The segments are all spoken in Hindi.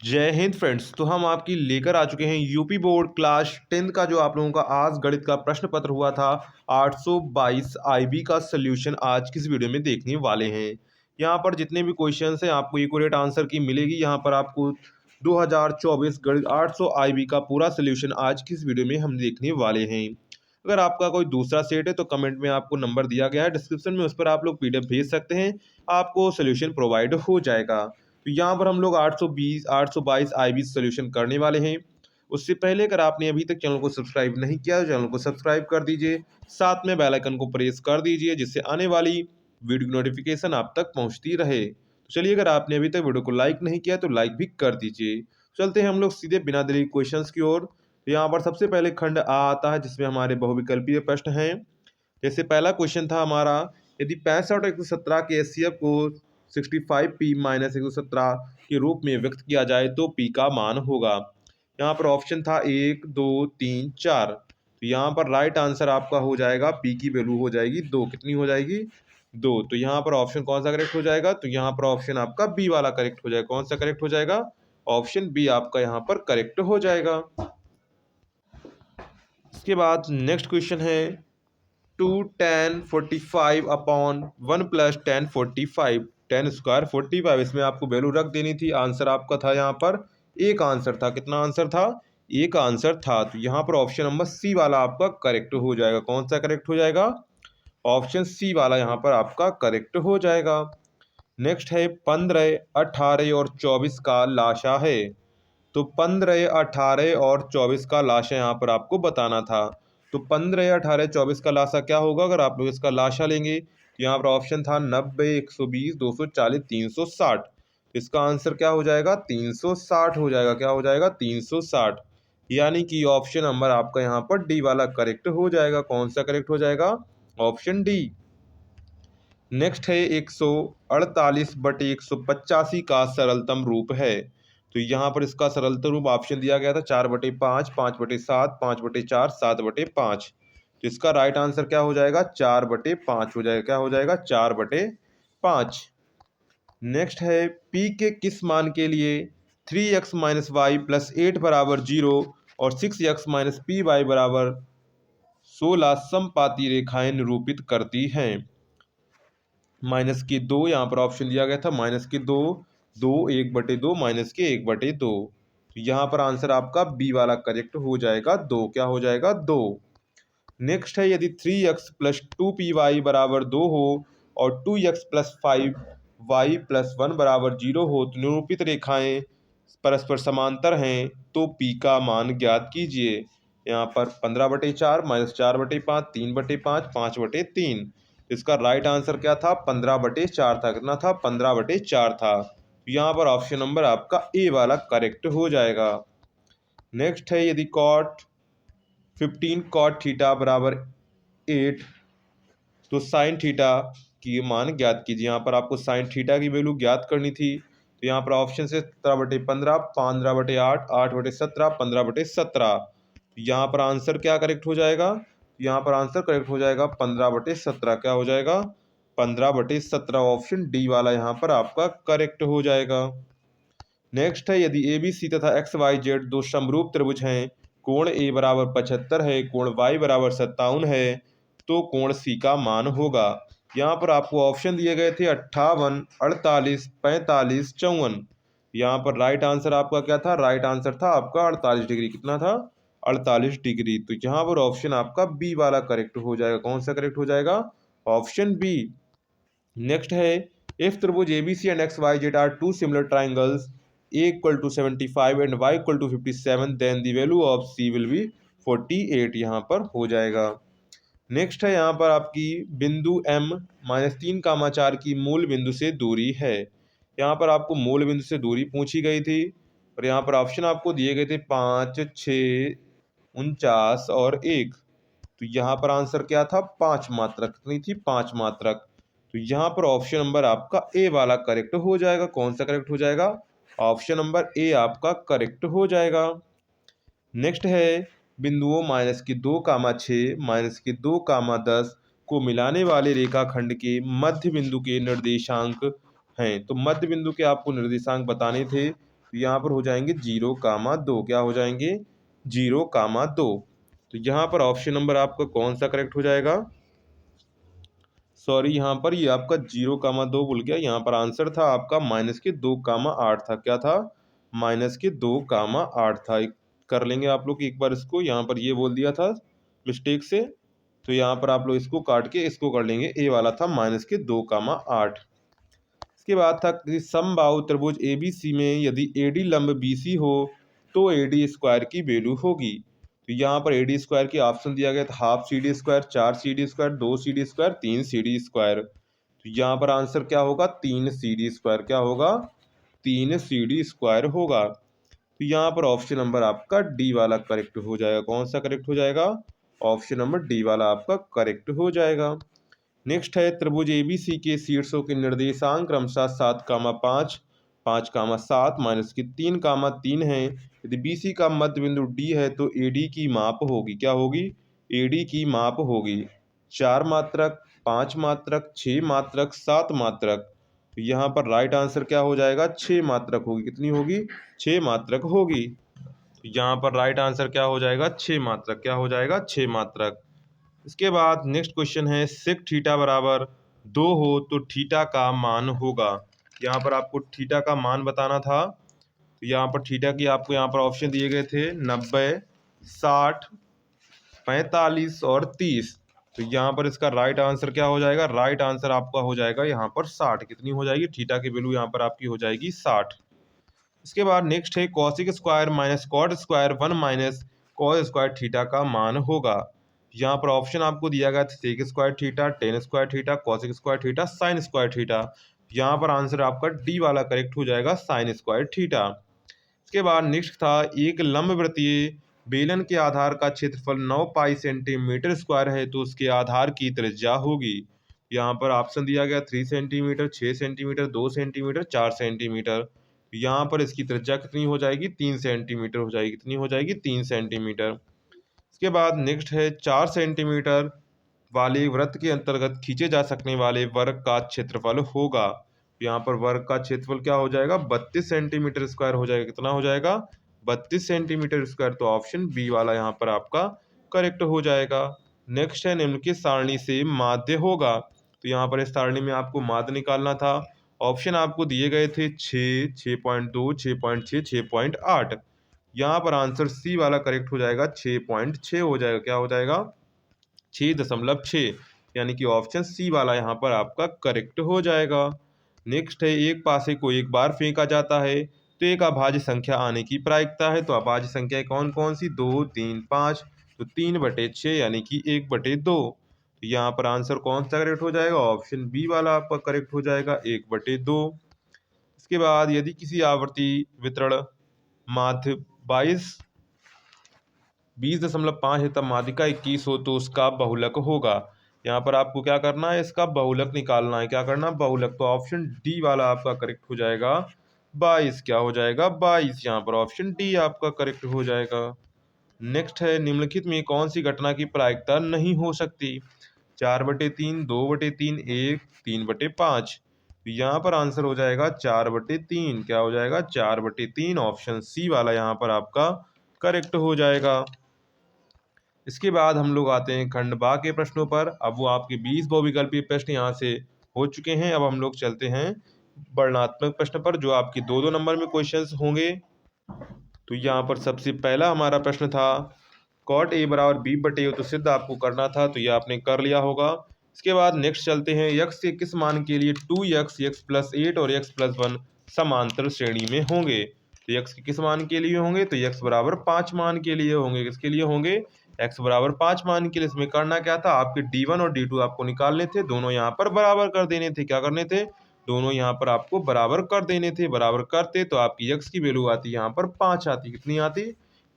जय हिंद फ्रेंड्स। तो हम आपकी लेकर आ चुके हैं यूपी बोर्ड क्लास 10 का जो आप लोगों का आज गणित का प्रश्न पत्र हुआ था 822 आईबी का सोल्यूशन आज किस वीडियो में देखने वाले हैं। यहाँ पर जितने भी क्वेश्चंस हैं आपको एक्यूरेट आंसर की मिलेगी। यहाँ पर आपको 2024 गणित 800 आईबी का पूरा सोल्यूशन आज किस वीडियो में हम देखने वाले हैं। अगर आपका कोई दूसरा सेट है तो कमेंट में आपको नंबर दिया गया है डिस्क्रिप्शन में, उस पर आप लोग पीडीएफ भेज सकते हैं, आपको सोल्यूशन प्रोवाइड हो जाएगा। तो यहाँ पर हम लोग 822 आईबी सोल्यूशन करने वाले हैं। उससे पहले अगर आपने अभी तक चैनल को सब्सक्राइब नहीं किया तो चैनल को सब्सक्राइब कर दीजिए, साथ में बेल आइकन को प्रेस कर दीजिए जिससे आने वाली वीडियो की नोटिफिकेशन आप तक पहुँचती रहे। तो चलिए, अगर आपने अभी तक वीडियो को लाइक नहीं किया तो लाइक भी कर दीजिए। चलते हैं हम लोग सीधे बिना देरी क्वेश्चन की ओर। तो यहाँ पर सबसे पहले खंड आ आता है जिसमें हमारे बहुविकल्पीय प्रश्न हैं। जैसे पहला क्वेश्चन था हमारा, यदि 65 और 117 के एचसीएफ को 65p माइनस 117 के रूप में व्यक्त किया जाए तो p का मान होगा। यहाँ पर ऑप्शन था 1 2 3 4। तो यहाँ पर राइट आंसर आपका हो जाएगा p की वैल्यू हो जाएगी 2। कितनी हो जाएगी? 2। तो यहाँ पर ऑप्शन कौन सा करेक्ट हो जाएगा? तो यहाँ पर ऑप्शन आपका बी वाला करेक्ट हो जाएगा। कौन सा करेक्ट हो जाएगा? ऑप्शन बी आपका यहाँ पर करेक्ट हो जाएगा। इसके बाद नेक्स्ट क्वेश्चन है 2 tan 45 upon 1 plus tan 45 tan square 45। इसमें आपको वैल्यू रख देनी थी। आंसर आपका था यहाँ पर एक आंसर था। कितना आंसर था? एक आंसर था। तो यहाँ पर ऑप्शन नंबर सी वाला आपका करेक्ट हो जाएगा। कौन सा करेक्ट हो जाएगा? ऑप्शन सी वाला यहाँ पर आपका करेक्ट हो जाएगा। नेक्स्ट है 15 18 और 24 का लाशा है। तो 15 18 और 24 का लाशा यहाँ पर आपको बताना था। तो 15 18 24 का लाशा क्या होगा अगर आप लोग इसका लाशा लेंगे? तो यहाँ पर ऑप्शन था 90 120 240 360। इसका आंसर क्या हो जाएगा? 360 हो जाएगा। क्या हो जाएगा? 360। यानी कि ऑप्शन नंबर आपका यहाँ पर डी वाला करेक्ट हो जाएगा। कौन सा करेक्ट हो जाएगा? Option D. नेक्स्ट है 148/185 का सरलतम रूप है। तो यहाँ पर इसका सरलतम रूप ऑप्शन दिया गया था 4/5 5/7 5/4 7/5। तो इसका राइट आंसर क्या हो जाएगा? 4/5 हो जाएगा। क्या हो जाएगा? 4/5। नेक्स्ट है p के किस मान के लिए 3x माइनस वाई प्लस 8 बराबर 0 और 6x माइनस पी वाई बराबर 16 समपाती रेखाएं निरूपित करती हैं? -2 यहाँ पर ऑप्शन दिया गया था -2 2 1/2 -1/2। तो यहाँ पर आंसर आपका बी वाला करेक्ट हो जाएगा 2। क्या हो जाएगा? 2। नेक्स्ट है यदि 3x प्लस 2py बराबर 2 हो और 2x प्लस 5y प्लस 1 बराबर 0 हो तो निरूपित रेखाएं परस्पर समांतर हैं तो p का मान ज्ञात कीजिए। यहाँ पर 15/4 -4/5 3/5 5/3। इसका राइट आंसर क्या था? 15/4 था। कितना था? 15/4 था। तो यहाँ पर ऑप्शन नंबर आपका ए वाला करेक्ट हो जाएगा। नेक्स्ट है यदि कॉट 15 कॉट थीटा बराबर 8 तो साइन थीटा की मान ज्ञात कीजिए। यहाँ पर आपको साइन थीटा की वैल्यू ज्ञात करनी थी। तो यहाँ पर ऑप्शन से 17/15 15/8 8/17 15/17। यहाँ पर आंसर क्या करेक्ट हो जाएगा? यहाँ पर आंसर करेक्ट हो जाएगा 15/17। क्या हो जाएगा? 15/17। ऑप्शन डी वाला यहाँ पर आपका करेक्ट हो जाएगा। नेक्स्ट है यदि ए बी सी तथा एक्स वाई जेड दो समरूप त्रिभुज हैं, कोण ए बराबर 75 है, कोण वाई बराबर 57 है, तो कोण सी का मान होगा। यहाँ पर आपको ऑप्शन दिए गए थे 58 48 45 54। यहाँ पर राइट आंसर आपका क्या था? राइट आंसर था आपका 48 डिग्री। कितना था? 48 डिग्री। तो यहाँ पर ऑप्शन आपका बी वाला करेक्ट हो जाएगा। कौन सा करेक्ट हो जाएगा? Option B. नेक्स्ट है इफ त्रिभुज ABC and XYZ are two similar triangles, A equal to 75 and Y equal to 57, then the value of C will be 48। यहाँ पर हो जाएगा। नेक्स्ट है यहाँ पर आपकी बिंदु M -3, 4 की मूल बिंदु से दूरी है। यहाँ पर आपको मूल बिंदु से दूरी पूछी गई थी और यहाँ पर ऑप्शन आपको दिए गए थे 5 6 49 और 1। तो यहाँ पर आंसर क्या था? 5 मात्रक। कितनी थी? 5 मात्रक। तो यहाँ पर ऑप्शन नंबर आपका ए वाला करेक्ट हो जाएगा। कौन सा करेक्ट हो जाएगा? ऑप्शन नंबर ए आपका करेक्ट हो जाएगा। नेक्स्ट है बिंदुओं -2, 6 -2, 10 को मिलाने वाले रेखाखंड के मध्य बिंदु के निर्देशांक हैं। तो मध्य बिंदु के आपको निर्देशांक बताने थे। तो यहाँ पर हो जाएंगे 0,2। क्या हो जाएंगे? 0,2। तो यहाँ पर ऑप्शन नंबर आपका कौन सा करेक्ट हो जाएगा? सॉरी, यहाँ पर ये आपका 0,2 भूल गया। यहाँ पर आंसर था आपका -2,8 था। क्या था? -2,8 था। कर लेंगे आप लोग एक बार इसको। यहाँ पर ये बोल दिया था मिस्टेक से, तो यहाँ पर आप लोग इसको काट के इसको कर लेंगे। ए वाला था -2,8। इसके बाद था कि समबाहु त्रिभुज एबीसी में यदि एडी लंब बीसी हो तो एडी स्क्वायर की वैल्यू होगी। तो यहाँ पर एडी स्क्वायर की ऑप्शन दिया गया था half C D square, 4 CD square, 2 CD square, 3 CD square. तो यहाँ पर आंसर क्या होगा? 3 CD स्क्वायर। क्या होगा? 3 CD स्क्वायर होगा। तो यहाँ पर ऑप्शन नंबर आपका डी वाला करेक्ट हो जाएगा। कौन सा करेक्ट हो जाएगा? ऑप्शन नंबर डी वाला आपका करेक्ट हो जाएगा। नेक्स्ट है त्रिभुज एबीसी के शीर्षों के निर्देशांक क्रमशः 7,5, 5,7 -3,3 है। यदि बीसी का मध्य बिंदु डी है तो एडी की माप होगी। क्या होगी? एडी की माप होगी 4 मात्रक, 5 मात्रक, 6 मात्रक, 7 मात्रक। तो यहाँ पर राइट आंसर क्या हो जाएगा? 6 मात्रक होगी। कितनी होगी? 6 मात्रक होगी। तो यहाँ पर राइट आंसर क्या हो जाएगा? 6 मात्रक। क्या हो जाएगा? 6 मात्रक। इसके बाद नेक्स्ट क्वेश्चन है सेक थीटा बराबर 2 हो तो थीटा का मान होगा। यहाँ पर आपको थीटा का मान बताना था। तो यहाँ पर थीटा की आपको यहाँ पर ऑप्शन दिए गए थे 90, 60, 45 और 30। तो यहाँ पर इसका राइट आंसर क्या हो जाएगा? राइट आंसर आपका हो जाएगा यहाँ पर 60। कितनी हो जाएगी? थीटा की वैल्यू यहाँ पर आपकी हो जाएगी 60। इसके बाद नेक्स्ट है cosec square minus cot square 1 minus cos square theta का मान होगा। यहाँ पर ऑप्शन आपको दिया गया था sec square theta, tan square theta, cosec square theta, sine square theta. यहाँ पर आंसर आपका डी वाला करेक्ट हो जाएगा, साइन स्क्वायर थीटा। इसके बाद नेक्स्ट था एक लंबवृत्तीय बेलन के आधार का क्षेत्रफल 9 पाई सेंटीमीटर स्क्वायर है तो उसके आधार की त्रिज्या होगी। यहाँ पर ऑप्शन दिया गया 3 सेंटीमीटर, 6 सेंटीमीटर, 2 सेंटीमीटर, 4 सेंटीमीटर। यहाँ पर इसकी त्रिज्या कितनी हो जाएगी? 3 सेंटीमीटर हो जाएगी। कितनी हो जाएगी? 3 सेंटीमीटर। इसके बाद नेक्स्ट है 4 सेंटीमीटर वाले वृत्त के अंतर्गत खींचे जा सकने वाले वर्ग का क्षेत्रफल होगा। यहाँ पर वर्ग का क्षेत्रफल क्या हो जाएगा? 32 सेंटीमीटर स्क्वायर हो जाएगा। कितना हो जाएगा? 32 सेंटीमीटर स्क्वायर। तो ऑप्शन बी वाला यहाँ पर आपका करेक्ट हो जाएगा। नेक्स्ट है निम्नलिखित सारणी से माध्य होगा। तो यहाँ पर इस सारणी में आपको माध्य निकालना था। ऑप्शन आपको दिए गए थे 6, 6.2, 6.6, 6.8। यहाँ पर आंसर सी वाला करेक्ट हो जाएगा, 6.6 हो जाएगा। क्या हो जाएगा? 6.6, यानी कि ऑप्शन सी वाला यहाँ पर आपका करेक्ट हो जाएगा। नेक्स्ट है एक पासे को एक बार फेंका जाता है तो एक अभाज्य संख्या आने की प्रायिकता है। तो अभाज्य संख्या कौन कौन सी? 2, 3, 5। तो 3/6 यानी कि 1/2। तो यहाँ पर आंसर कौन सा करेक्ट हो जाएगा? ऑप्शन बी वाला आपका करेक्ट हो जाएगा, 1/2। इसके बाद यदि किसी आवर्ती वितरण माध्य 20.5 है तब माध्यिका 21 हो तो उसका बहुलक होगा। यहाँ पर आपको क्या करना है? इसका बहुलक निकालना है। क्या करना? बहुलक। तो ऑप्शन डी वाला आपका करेक्ट हो जाएगा, 22। क्या हो जाएगा? 22। यहाँ पर ऑप्शन डी आपका करेक्ट हो जाएगा। नेक्स्ट है निम्नलिखित में कौन सी घटना की प्रायिकता नहीं हो सकती? 4/3, 2/3, 1, 3/5। यहाँ पर आंसर हो जाएगा 4/3। क्या हो जाएगा? 4/3। ऑप्शन सी वाला यहाँ पर आपका करेक्ट हो जाएगा। इसके बाद हम लोग आते हैं खंड बा के प्रश्नों पर। अब वो आपके 20 बहुविकल्पीय प्रश्न यहाँ से हो चुके हैं। अब हम लोग चलते हैं वर्णनात्मक प्रश्न पर, जो आपके 2-2 नंबर में क्वेश्चंस होंगे। तो यहाँ पर सबसे पहला हमारा प्रश्न था कॉट ए बराबर b/a तो सिद्ध आपको करना था, तो ये आपने कर लिया होगा। इसके बाद नेक्स्ट चलते हैं x के किस मान के लिए 2x, x+8 और x+1 समांतर श्रेणी में होंगे। तो x के किस मान के लिए होंगे? तो x बराबर 5 मान के लिए होंगे। किसके लिए होंगे? x बराबर 5 मान के लिए। इसमें करना क्या था? आपके d1 और d2 आपको निकालने थे, दोनों यहाँ पर बराबर कर देने थे। क्या करने थे? दोनों यहाँ पर आपको बराबर कर देने थे। बराबर करते तो आपकी x की वैल्यू आती यहाँ पर 5 आती। कितनी आती?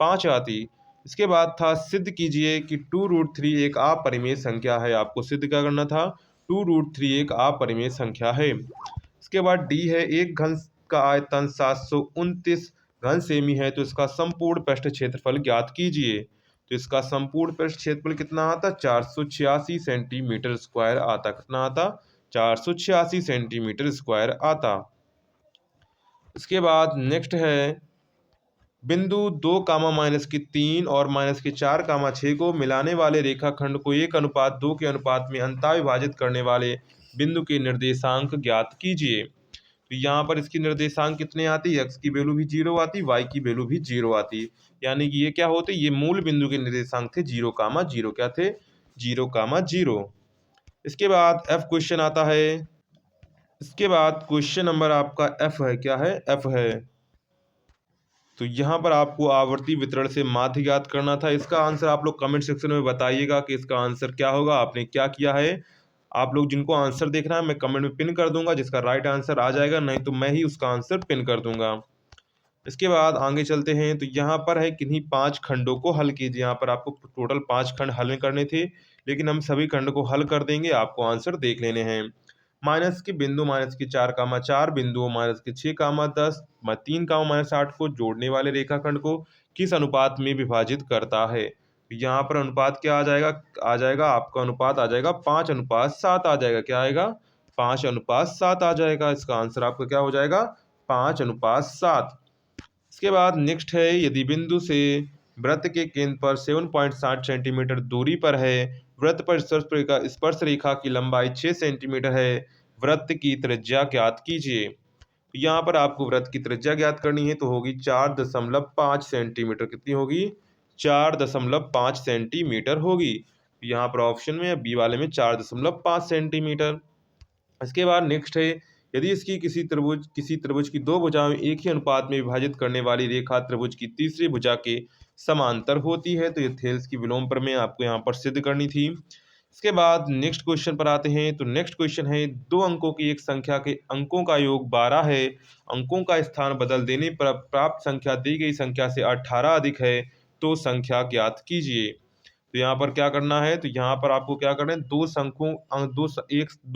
5 आती। इसके बाद था सिद्ध कीजिए कि 2√3 एक अपरिमेय संख्या है। आपको सिद्ध क्या करना था? 2√3 एक अपरिमेय संख्या है। इसके बाद डी है एक घन का आयतन 729 घन सेमी है तो इसका संपूर्ण पृष्ठ क्षेत्रफल ज्ञात कीजिए। तो इसका संपूर्ण पृष्ठ क्षेत्रफल कितना आता? 486 सेंटीमीटर स्क्वायर आता। कितना आता? 486 सेंटीमीटर स्क्वायर आता। इसके बाद नेक्स्ट है बिंदु 2 कामा माइनस की 3 और माइनस की 4 कामा 6 को मिलाने वाले रेखाखंड को 1:2 के अनुपात में अंतः विभाजित करने वाले बिंदु के निर्देशांक ज्ञात कीजिए। तो यहाँ पर इसकी निर्देशांक कितने आती है, एक्स की वैल्यू भी 0 आती, वाई की वैल्यू भी 0 आती, यानी कि ये क्या होते, ये मूल बिंदु के निर्देशांक थे 0,0, क्या थे 0,0। इसके बाद एफ क्वेश्चन आता है। इसके बाद क्वेश्चन नंबर आपका एफ है, क्या है एफ है। तो यहाँ पर आपको आवर्ती वितरण से माध्य ज्ञात करना था। इसका आंसर आप लोग कमेंट सेक्शन में बताइएगा कि इसका आंसर क्या होगा, आपने क्या किया है। आप लोग जिनको आंसर देखना है मैं कमेंट में पिन कर दूंगा, जिसका राइट आंसर आ जाएगा, नहीं तो मैं ही उसका आंसर पिन कर दूंगा। इसके बाद आगे चलते हैं। तो यहाँ पर है किन्हीं 5 खंडों को हल कीजिए। यहाँ पर आपको टोटल 5 खंड हल करने थे, लेकिन हम सभी खंड को हल कर देंगे, आपको आंसर देख लेने हैं। माइनस के बिंदु माइनस की 4,4 बिंदुओं माइनस के 6,10 3,-8 को जोड़ने वाले रेखाखंड को किस अनुपात में विभाजित करता है। तो यहाँ पर अनुपात क्या आ जाएगा आपका अनुपात आ जाएगा 5:7 आ जाएगा। क्या आएगा 5:7 आ जाएगा। इसका आंसर आपका क्या हो जाएगा 5:7। इसके बाद नेक्स्ट है यदि बिंदु से वृत्त के केंद्र पर 7.60 सेंटीमीटर दूरी पर है, वृत्त पर स्पर्श रेखा की लंबाई 6 सेंटीमीटर है, वृत्त की त्रिज्या ज्ञात कीजिए। तो यहाँ पर आपको वृत्त की त्रिज्या ज्ञात करनी है, तो होगी 4.5 सेंटीमीटर। कितनी होगी 4.5 सेंटीमीटर होगी। यहाँ पर ऑप्शन में बी वाले में 4.5 सेंटीमीटर। इसके बाद नेक्स्ट है यदि इसकी किसी त्रिभुज की दो भुजाएं एक ही अनुपात में विभाजित करने वाली रेखा त्रिभुज की तीसरी भुजा के समांतर होती है, तो ये थेल्स की विलोम प्रमेय आपको यहाँ पर सिद्ध करनी थी। इसके बाद नेक्स्ट क्वेश्चन पर आते हैं। तो नेक्स्ट क्वेश्चन है 2 अंकों की एक संख्या के अंकों का योग 12 है, अंकों का स्थान बदल देने पर प्राप्त संख्या दी गई संख्या से 18 अधिक है, तो संख्या ज्ञात कीजिए। तो यहाँ पर क्या करना है, तो यहाँ पर आपको क्या करना है, दो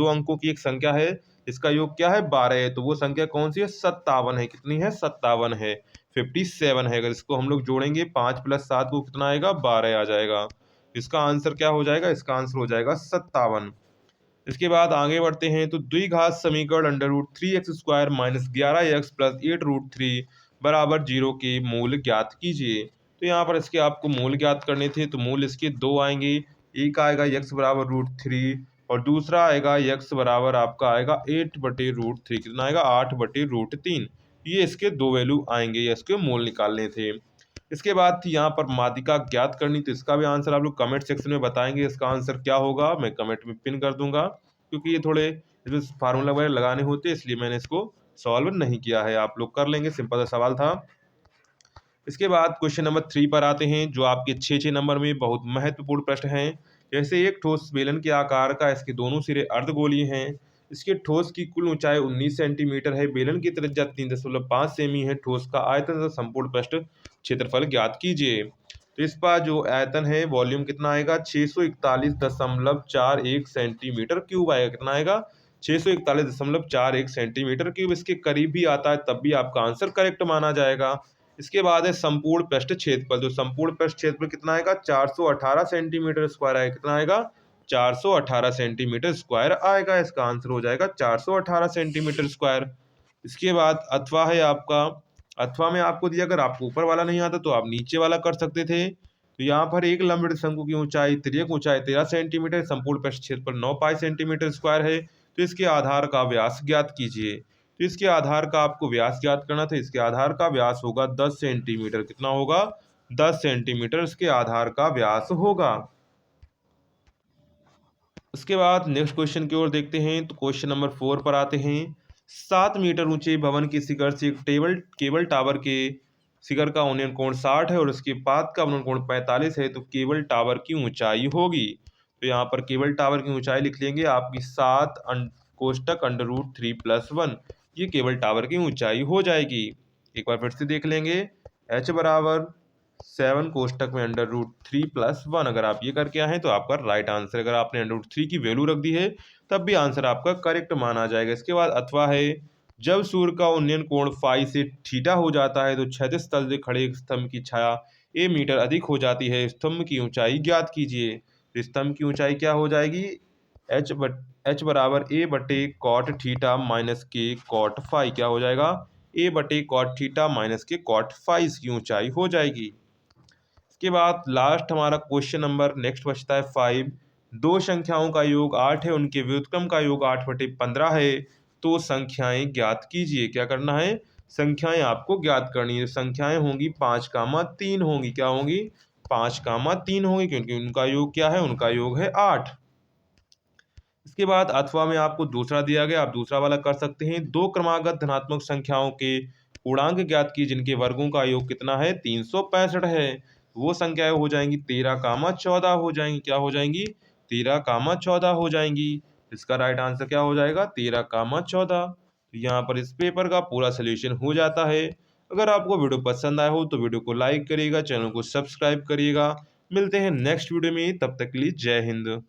अंकों की एक संख्या है, इसका योग क्या है 12 है, तो वो संख्या कौन सी है 57 है। कितनी है 57 है, 57 है। अगर इसको हम लोग जोड़ेंगे 5 + 7 को कितना आएगा 12 आ जाएगा। इसका आंसर क्या हो जाएगा, इसका आंसर हो जाएगा 57। इसके बाद आगे बढ़ते हैं। तो द्विघात समीकरण √3x² - 11x + 8√3 बराबर 0 के मूल ज्ञात कीजिए। तो यहाँ पर इसके आपको मूल ज्ञात करने थे, तो मूल इसके दो आएंगे। एक आएगा x बराबर √3 और दूसरा आएगा x बराबर आपका आएगा 8/√3। कितना आएगा 8/√3। ये इसके दो वैल्यू आएंगे, ये इसके मूल निकालने थे। इसके बाद थी यहाँ पर माध्यिका ज्ञात करनी, तो इसका भी आंसर आप लोग कमेंट सेक्शन में बताएंगे। इसका आंसर क्या होगा मैं कमेंट में पिन कर दूंगा, क्योंकि ये थोड़े इसमें फार्मूला वगैरह लगाने होते हैं, इसलिए मैंने इसको सॉल्व नहीं किया है। आप लोग कर लेंगे, सिंपल सा सवाल था। इसके बाद क्वेश्चन नंबर 3 पर आते हैं, जो आपके 6 नंबर में बहुत महत्वपूर्ण प्रश्न है। जैसे एक ठोस बेलन के आकार का, इसके दोनों सिरे अर्धगोलीय हैं, इसके ठोस की कुल ऊंचाई 19 सेंटीमीटर है, बेलन की त्रिज्या 3.5 सेमी है, ठोस का आयतन तथा संपूर्ण पृष्ठ क्षेत्रफल ज्ञात कीजिए। तो इस पर जो आयतन है वॉल्यूम कितना आएगा 641.41 सेंटीमीटर क्यूब आएगा। कितना आएगा 641.41 सेंटीमीटर क्यूब। इसके करीब भी आता है तब भी आपका आंसर करेक्ट माना जाएगा। इसके बाद है संपूर्ण पृष्ठ क्षेत्रफल। जो संपूर्ण पृष्ठ क्षेत्रफल कितना आएगा 418 सेंटीमीटर स्क्वायर आएगा। कितना आएगा 418 सेंटीमीटर स्क्वायर आएगा। इसका आंसर हो जाएगा 418 सेंटीमीटर स्क्वायर। इसके बाद अथवा है आपका, अथवा में आपको दिया, अगर आपको ऊपर वाला नहीं आता तो आप नीचे वाला कर सकते थे। तो यहाँ पर एक लंबवृत्त शंकु की ऊंचाई तिर्यक ऊंचाई 13 सेंटीमीटर, संपूर्ण पृष्ठ क्षेत्रफल 9 पाई सेंटीमीटर स्क्वायर है, तो इसके आधार का व्यास ज्ञात कीजिए। तो इसके आधार का आपको व्यास ज्ञात करना था। इसके आधार का व्यास होगा 10 सेंटीमीटर। कितना होगा 10 सेंटीमीटर इसके आधार का व्यास होगा। उसके बाद नेक्स्ट क्वेश्चन की ओर देखते हैं। तो क्वेश्चन नंबर 4 पर आते हैं। 7 मीटर ऊंचे भवन के शिखर से एक केबल टावर के शिखर का उन्नयन कोण 60 है और उसके पाद का उन्नयन कोण 45 है, तो केबल टावर की ऊंचाई होगी। तो यहाँ पर केबल टावर की ऊंचाई लिख लेंगे आपकी 7 कोष्टक √3+1, ये केबल टावर की ऊंचाई हो जाएगी। एक बार फिर से देख लेंगे, h बराबर 7 कोष्टक में √3+1। अगर आप ये करके आए हैं तो आपका राइट आंसर। अगर आपने √3 की वैल्यू रख दी है तब भी आंसर आपका करेक्ट माना जाएगा। इसके बाद अथवा है, जब सूर्य का उन्नयन कोण फाई से थीटा हो जाता है तो क्षैतिज तल से खड़े एक स्तंभ की छाया a मीटर अधिक हो जाती है, स्तंभ की ऊंचाई ज्ञात कीजिए। तो स्तंभ की ऊंचाई क्या हो जाएगी h बराबर a/cot theta - k cot phi. क्या हो जाएगा ए बटे कॉट थीटा माइनस के कॉट फाइव की ऊंचाई हो जाएगी। इसके बाद लास्ट हमारा क्वेश्चन नंबर नेक्स्ट बचता है 5। दो संख्याओं का योग 8 है, उनके व्युत्क्रम का योग 8/15 है, तो संख्याएं ज्ञात कीजिए। क्या करना है? संख्याएं आपको ज्ञात करनी है। संख्याएं होंगी 5, 3 होंगी। क्या होंगी? 5, 3 होंगी, क्योंकि उनका योग क्या है? उनका योग है 8। इसके बाद अथवा में आपको दूसरा दिया गया, आप दूसरा वाला कर सकते हैं। दो क्रमागत धनात्मक संख्याओं के पूर्णांक ज्ञात की जिनके वर्गों का योग कितना है? 365 है। वो संख्याएं हो जाएंगी 13, 14 हो जाएंगी। क्या हो जाएंगी? 13, 14 हो जाएंगी। इसका राइट आंसर क्या हो जाएगा? 13, 14। तो यहाँ पर इस पेपर का पूरा सोल्यूशन हो जाता है। अगर आपको वीडियो पसंद आया हो तो वीडियो को लाइक करिएगा, चैनल को सब्सक्राइब करिएगा। मिलते हैं नेक्स्ट वीडियो में, तब तक के लिए जय हिंद।